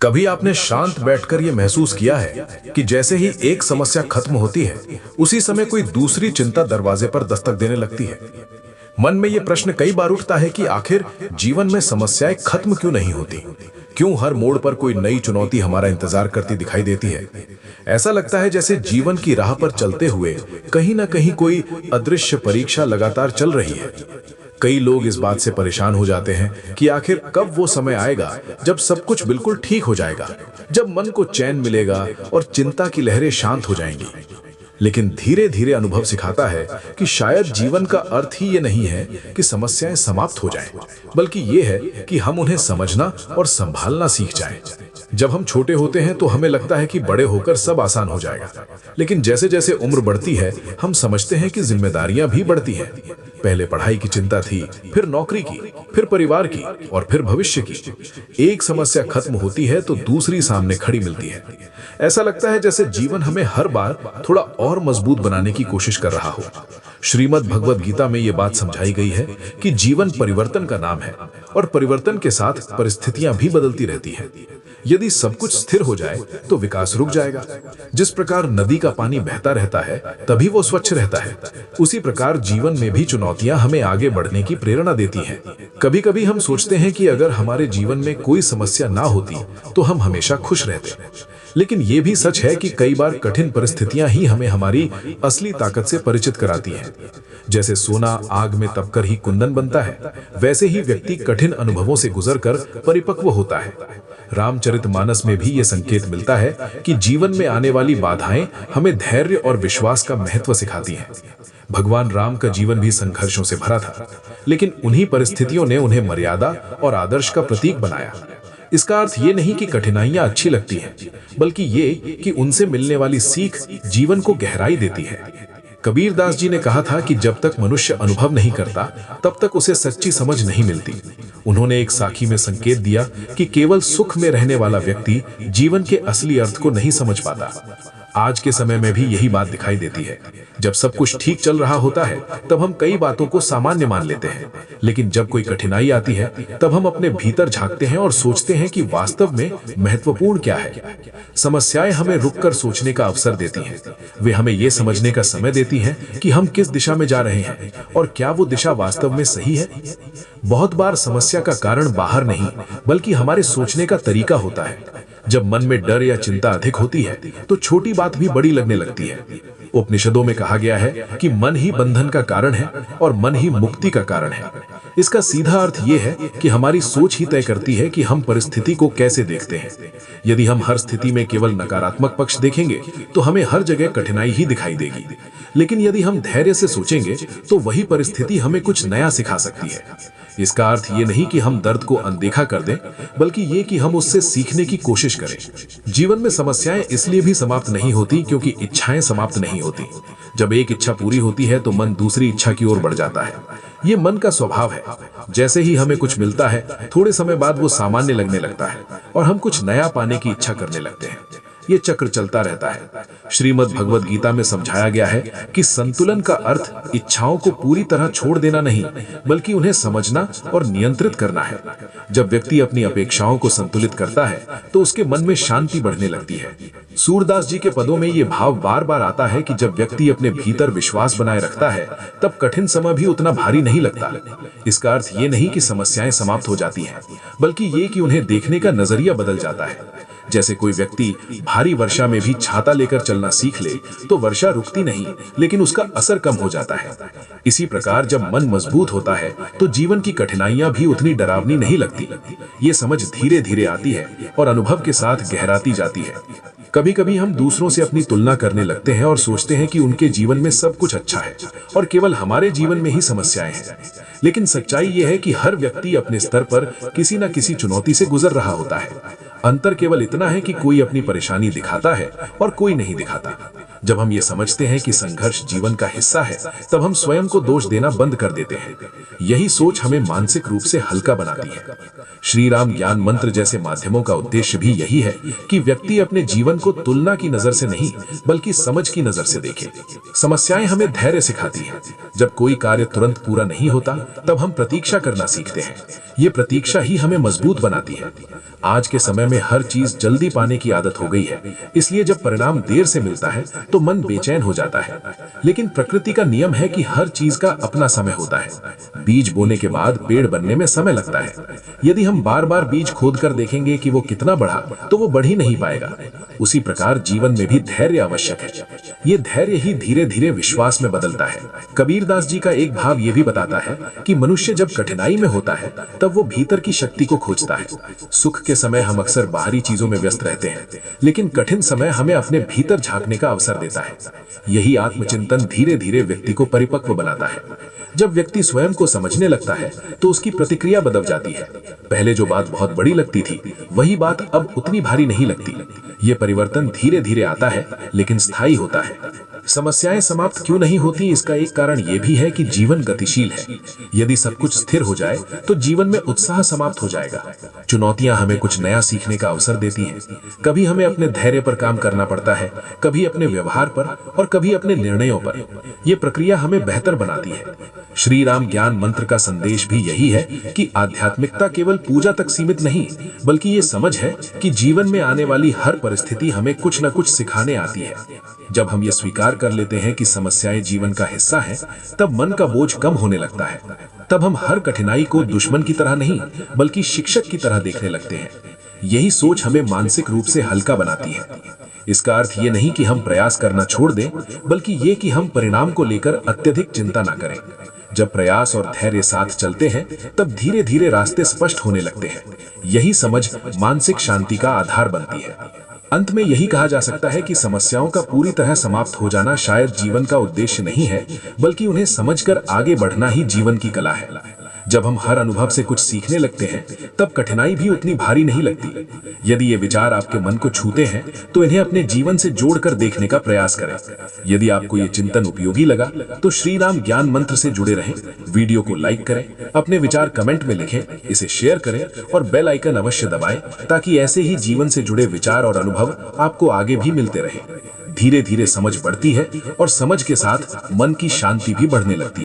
कभी आपने शांत बैठकर यह महसूस किया है कि जैसे ही एक समस्या खत्म होती है, उसी समय कोई दूसरी चिंता दरवाजे पर दस्तक देने लगती है। मन में यह प्रश्न कई बार उठता है कि आखिर जीवन में समस्याएं खत्म क्यों नहीं होती? क्यों हर मोड़ पर कोई नई चुनौती हमारा इंतजार करती दिखाई देती है? ऐसा लगता है जैसे जीवन की राह पर चलते हुए कहीं ना कहीं कोई अदृश्य परीक्षा लगातार चल रही है। कई लोग इस बात से परेशान हो जाते हैं कि आखिर कब वो समय आएगा जब सब कुछ बिल्कुल ठीक हो जाएगा, जब मन को चैन मिलेगा और चिंता की लहरें शांत हो जाएंगी। लेकिन धीरे धीरे अनुभव सिखाता है कि शायद जीवन का अर्थ ही ये नहीं है कि समस्याएं समाप्त हो जाएं, बल्कि ये है कि हम उन्हें समझना और संभालना सीख जाएं। जब हम छोटे होते हैं तो हमें लगता है कि बड़े होकर सब आसान हो जाएगा, लेकिन जैसे जैसे उम्र बढ़ती है हम समझते हैं कि जिम्मेदारियां भी बढ़ती हैं। पहले पढ़ाई की चिंता थी, फिर नौकरी की, फिर परिवार की और फिर भविष्य की। एक समस्या खत्म होती है तो दूसरी सामने खड़ी मिलती है। ऐसा लगता है जैसे जीवन हमें हर बार थोड़ा और मजबूत बनाने की कोशिश कर रहा हो। श्रीमद् भगवद गीता में यह बात समझाई गई है कि जीवन परिवर्तन का नाम है और परिवर्तन के साथ परिस्थितियां भी बदलती रहती हैं। यदि सब कुछ स्थिर हो जाए तो विकास रुक जाएगा। जिस प्रकार नदी का पानी बहता रहता है तभी वो स्वच्छ रहता है, उसी प्रकार जीवन में भी चुनौतियां हमें आगे बढ़ने की प्रेरणा देती हैं। कभी कभी हम सोचते हैं कि अगर हमारे जीवन में कोई समस्या ना होती तो हम हमेशा खुश रहते, लेकिन ये भी सच है कि कई बार कठिन परिस्थितियां ही हमें हमारी असली ताकत से परिचित कराती हैं। जैसे सोना आग में तपकर ही कुंदन बनता है, वैसे ही व्यक्ति कठिन अनुभवों से गुजरकर परिपक्व होता है। रामचरितमानस में भी ये संकेत मिलता है कि जीवन में आने वाली बाधाएं हमें धैर्य और विश्वास का महत्व सिखाती हैं। भगवान राम का जीवन भी संघर्षों से भरा था, लेकिन उन्हीं परिस्थितियों ने उन्हें मर्यादा और आदर्श का प्रतीक बनाया। इसका अर्थ ये नहीं कि कठिनाइयां अच्छी लगती हैं, बल्कि ये कि उनसे मिलने वाली सीख जीवन को गहराई देती है। कबीर दास जी ने कहा था कि जब तक मनुष्य अनुभव नहीं करता तब तक उसे सच्ची समझ नहीं मिलती। उन्होंने एक साखी में संकेत दिया कि केवल सुख में रहने वाला व्यक्ति जीवन के असली अर्थ को नहीं समझ पाता। आज के समय में भी यही बात दिखाई देती है। जब सब कुछ ठीक चल रहा होता है तब हम कई बातों को सामान्य मान लेते हैं, लेकिन जब कोई कठिनाई आती है तब हम अपने भीतर झांकते हैं और सोचते हैं कि वास्तव में महत्वपूर्ण क्या है। समस्याएं हमें रुककर सोचने का अवसर देती हैं। वे हमें यह समझने का समय देती हैं कि हम किस दिशा में जा रहे हैं और क्या वो दिशा वास्तव में सही है। बहुत बार समस्या का कारण बाहर नहीं, बल्कि हमारे सोचने का तरीका होता है। जब मन में डर या चिंता अधिक होती है तो छोटी बात भी बड़ी लगने लगती है। उपनिषदों में कहा गया है कि मन ही बंधन का कारण है और मन ही मुक्ति का कारण है। इसका सीधा अर्थ यह है कि हमारी सोच ही तय करती है कि हम परिस्थिति को कैसे देखते हैं। यदि हम हर स्थिति में केवल नकारात्मक पक्ष देखेंगे तो हमें हर जगह कठिनाई ही दिखाई देगी, लेकिन यदि हम धैर्य से सोचेंगे तो वही परिस्थिति हमें कुछ नया सिखा सकती है। इसका अर्थ ये नहीं कि हम दर्द को अनदेखा कर दें, बल्कि ये कि हम उससे सीखने की कोशिश करें। जीवन में समस्याएं इसलिए भी समाप्त नहीं होती क्योंकि इच्छाएं समाप्त नहीं होती। जब एक इच्छा पूरी होती है तो मन दूसरी इच्छा की ओर बढ़ जाता है। ये मन का स्वभाव है। जैसे ही हमें कुछ मिलता है थोड़े समय बाद वो सामान्य लगने लगता है और हम कुछ नया पाने की इच्छा करने लगते हैं। ये चक्र चलता रहता है। श्रीमद् भगवद गीता में समझाया गया है कि संतुलन का अर्थ इच्छाओं को पूरी तरह छोड़ देना नहीं, बल्कि उन्हें समझना और नियंत्रित करना है। जब व्यक्ति अपनी अपेक्षाओं को संतुलित करता है तो उसके मन में शांति बढ़ने लगती है। सूरदास जी के पदों में ये भाव बार बार आता है कि जब व्यक्ति अपने भीतर विश्वास बनाए रखता है तब कठिन समय भी उतना भारी नहीं लगता। इसका अर्थ ये नहीं कि समस्याएं समाप्त हो जाती हैं, बल्कि ये कि उन्हें देखने का नजरिया बदल जाता है। जैसे कोई व्यक्ति भारी वर्षा में भी छाता लेकर चलना सीख ले तो वर्षा रुकती नहीं, लेकिन उसका असर कम हो जाता है। इसी प्रकार जब मन मजबूत होता है तो जीवन की कठिनाइयां भी उतनी डरावनी नहीं लगती। ये समझ धीरे धीरे आती है और अनुभव के साथ गहराती जाती है। कभी कभी हम दूसरों से अपनी तुलना करने लगते हैं और सोचते हैं कि उनके जीवन में सब कुछ अच्छा है और केवल हमारे जीवन में ही समस्याएं हैं। लेकिन सच्चाई यह है कि हर व्यक्ति अपने स्तर पर किसी न किसी चुनौती से गुजर रहा होता है। अंतर केवल इतना है कि कोई अपनी परेशानी दिखाता है और कोई नहीं दिखाता। जब हम ये समझते हैं कि संघर्ष जीवन का हिस्सा है, तब हम स्वयं को दोष देना बंद कर देते हैं। यही सोच हमें मानसिक रूप से हल्का बनाती है। श्री राम ज्ञान मंत्र जैसे माध्यमों का उद्देश्य भी यही है कि व्यक्ति अपने जीवन को तुलना की नजर से नहीं, बल्कि समझ की नजर से देखे। समस्याएं हमें धैर्य सिखाती हैं। जब कोई कार्य तुरंत पूरा नहीं होता, तब हम प्रतीक्षा करना सीखते हैं। ये प्रतीक्षा ही हमें मजबूत बनाती है। आज के समय में हर चीज जल्दी पाने की आदत हो गई है, इसलिए जब परिणाम देर से मिलता है तो मन बेचैन हो जाता है। लेकिन प्रकृति का नियम है कि हर चीज का अपना समय होता है। बीज बोने के बाद पेड़ बनने में समय लगता है। यदि हम बार बार बीज खोद कर देखेंगे कि वो कितना बढ़ा, तो वो बढ़ ही नहीं पाएगा। उसी प्रकार जीवन में भी धैर्य आवश्यक है। ये धैर्य ही धीरे धीरे विश्वास में बदलता है। कबीरदास जी का एक भाव ये भी बताता है कि मनुष्य जब कठिनाई में होता है तब वो भीतर की शक्ति को खोजता है। सुख के समय हम अक्सर बाहरी चीजों में व्यस्त रहते हैं, लेकिन कठिन समय हमें अपने भीतर झांकने का अवसर देता है। यही आत्मचिंतन धीरे धीरे व्यक्ति को परिपक्व बनाता है। जब व्यक्ति स्वयं को समझने लगता है तो उसकी प्रतिक्रिया बदल जाती है। पहले जो बात बहुत बड़ी लगती थी, वही बात अब उतनी भारी नहीं लगती। ये परिवर्तन धीरे धीरे आता है, लेकिन स्थायी होता है। समस्याएं समाप्त क्यों नहीं होती, इसका एक कारण यह भी है कि जीवन गतिशील है। यदि सब कुछ स्थिर हो जाए तो जीवन में उत्साह समाप्त हो जाएगा। चुनौतियां हमें कुछ नया सीखने का अवसर देती हैं। कभी हमें अपने धैर्य पर काम करना पड़ता है, कभी अपने व्यवहार पर और कभी अपने निर्णयों पर। यह प्रक्रिया हमें बेहतर बनाती है। श्री राम ज्ञान मंत्र का संदेश भी यही है कि आध्यात्मिकता केवल पूजा तक सीमित नहीं, बल्कि ये समझ है कि जीवन में आने वाली हर परिस्थिति हमें कुछ न कुछ सिखाने आती है। जब हम ये स्वीकार कर लेते हैं कि समस्याएं जीवन का हिस्सा हैं, तब मन का बोझ कम होने लगता है। तब हम हर कठिनाई को दुश्मन की तरह नहीं, बल्कि शिक्षक की तरह देखने लगते हैं। यही सोच हमें मानसिक रूप से हल्का बनाती है। इसका अर्थ ये नहीं कि हम प्रयास करना छोड़ दें, बल्कि ये कि हम परिणाम को लेकर अत्यधिक चिंता ना करें। जब प्रयास और धैर्य साथ चलते हैं, तब धीरे धीरे रास्ते स्पष्ट होने लगते हैं। यही समझ मानसिक शांति का आधार बनती है। अंत में यही कहा जा सकता है कि समस्याओं का पूरी तरह समाप्त हो जाना शायद जीवन का उद्देश्य नहीं है, बल्कि उन्हें समझकर आगे बढ़ना ही जीवन की कला है। जब हम हर अनुभव से कुछ सीखने लगते हैं, तब कठिनाई भी उतनी भारी नहीं लगती। यदि ये विचार आपके मन को छूते हैं, तो इन्हें अपने जीवन से जोड़कर देखने का प्रयास करें। यदि आपको ये चिंतन उपयोगी लगा, तो श्री राम ज्ञान मंत्र से जुड़े रहें। वीडियो को लाइक करें, अपने विचार कमेंट में लिखें, इसे शेयर करें और बेल आइकन अवश्य दबाएं, ताकि ऐसे ही जीवन से जुड़े विचार और अनुभव आपको आगे भी मिलते रहें। धीरे धीरे समझ बढ़ती है और समझ के साथ मन की शांति भी बढ़ने लगती है।